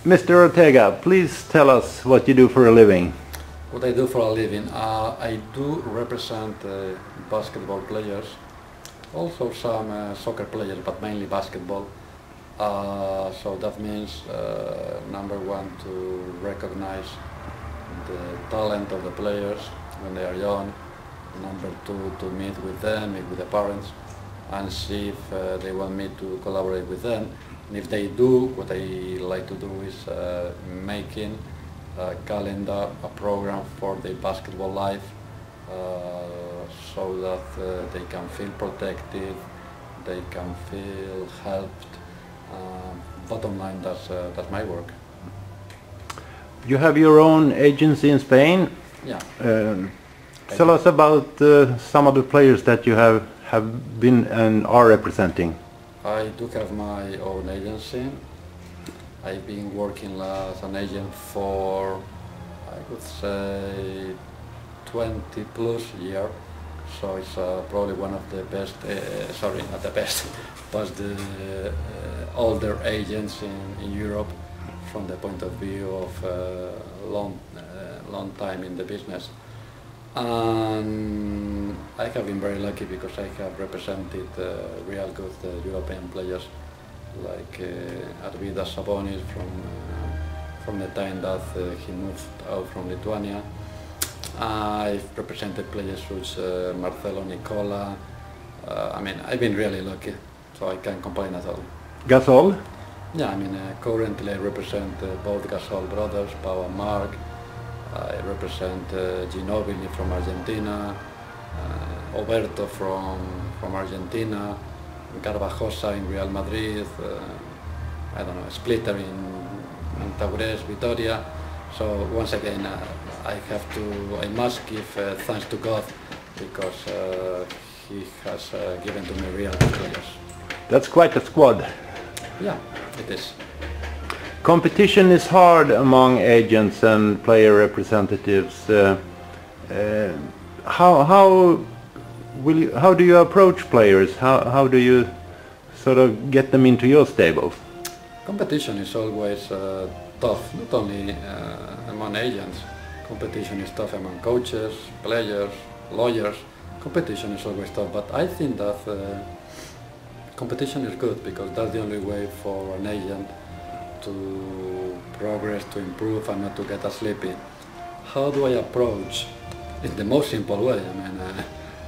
Mr. Ortega, please tell us what you do for a living. What I do for a living, I do represent basketball players, also some soccer players, but mainly basketball. So that means number one, to recognize the talent of the players when they are young. Number two, to meet with them, meet with the parents, and see if they want me to collaborate with them. And if they do, what I like to do is making a calendar, a program for their basketball life, so that they can feel protected, they can feel helped. Bottom line, that's my work. You have your own agency in Spain. Yeah. Tell us about some of the players that you have been and are representing. I do have my own agency. I've been working as an agent for, I would say, 20 plus years. So it's probably one of the best, sorry, not the best, but the older agents in Europe from the point of view of long time in the business. And I have been very lucky because I have represented real good European players like Arturo Sabonis from the time that he moved out from Lithuania. I've represented players such as Marcelo Nicola. I mean, I've been really lucky, so I can't complain at all. Gasol? Yeah, I mean, currently I represent both Gasol brothers, Pau and Mark. I represent Ginobili from Argentina, Oberto from Argentina, Garbajosa in Real Madrid, I don't know, Splitter in Taures, Vitoria. So once again, I must give thanks to God because He has given to me real players. That's quite a squad. Yeah, it is. Competition is hard among agents and player representatives. How do you approach players? How do you sort of get them into your stable? Competition is always tough, not only among agents. Competition is tough among coaches, players, lawyers. Competition is always tough, but I think that competition is good because that's the only way for an agent to progress, to improve, and not to get sleepy. How do I approach? In the most simple way. I mean,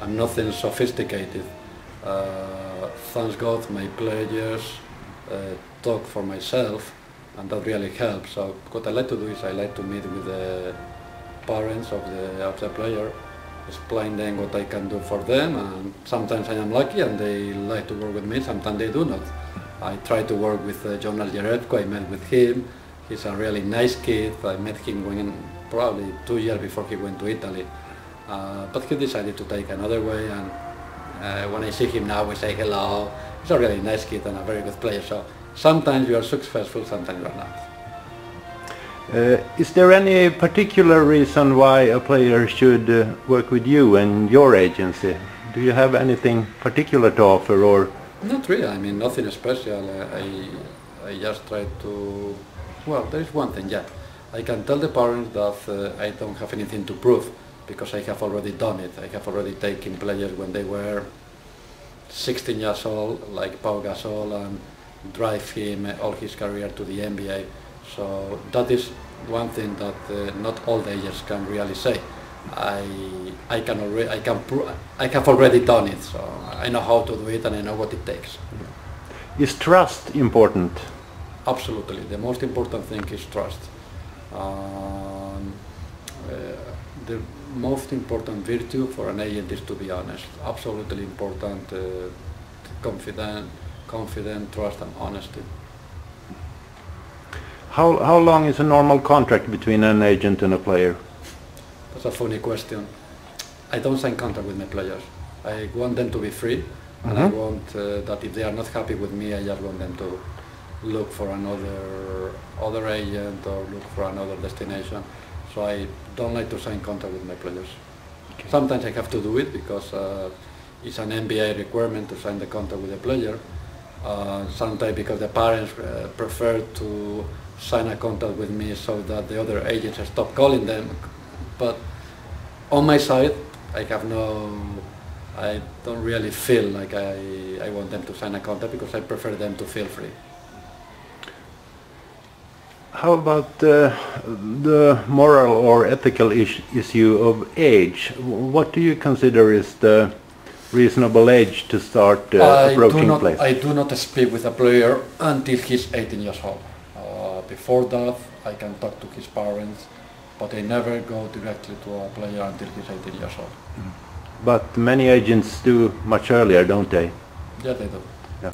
I'm nothing sophisticated. Thank God my players talk for myself, and that really helps. So what I like to do is I like to meet with the parents of the player, explain them what I can do for them, and sometimes I am lucky and they like to work with me, sometimes they do not. I try to work with Jonas Jerebko. I met with him. He's a really nice kid. I met him when probably 2 years before he went to Italy. But he decided to take another way, and when I see him now we say hello. He's a really nice kid and a very good player. So sometimes you are successful, sometimes you are not. Is there any particular reason why a player should work with you and your agency? Do you have anything particular to offer, or? Not really. I mean, nothing special. I just try to. Well, there is one thing. Yeah, I can tell the parents that I don't have anything to prove because I have already done it. I have already taken players when they were 16 years old, like Pau Gasol, and drive him all his career to the NBA. So that is one thing that not all the agents can really say. I have already done it, so I know how to do it and I know what it takes. Is trust important? Absolutely. The most important thing is trust. The most important virtue for an agent is to be honest. Absolutely important. Confident, trust, and honesty. How long is a normal contract between an agent and a player? That's a funny question. I don't sign contract with my players. I want them to be free, and I want that if they are not happy with me, I just want them to look for other agent or look for another destination. So I don't like to sign contract with my players. Okay. Sometimes I have to do it because it's an NBA requirement to sign the contract with the player. Sometimes because the parents prefer to sign a contract with me so that the other agents stop calling them. But on my side, I don't really feel like I want them to sign a contract because I prefer them to feel free. How about the moral or ethical issue of age? What do you consider is the reasonable age to start approaching players? I do not speak with a player until he's 18 years old. Before that, I can talk to his parents, but I never go directly to a player until he's 18 years old. But many agents do much earlier, don't they? Yeah, they do. Yeah.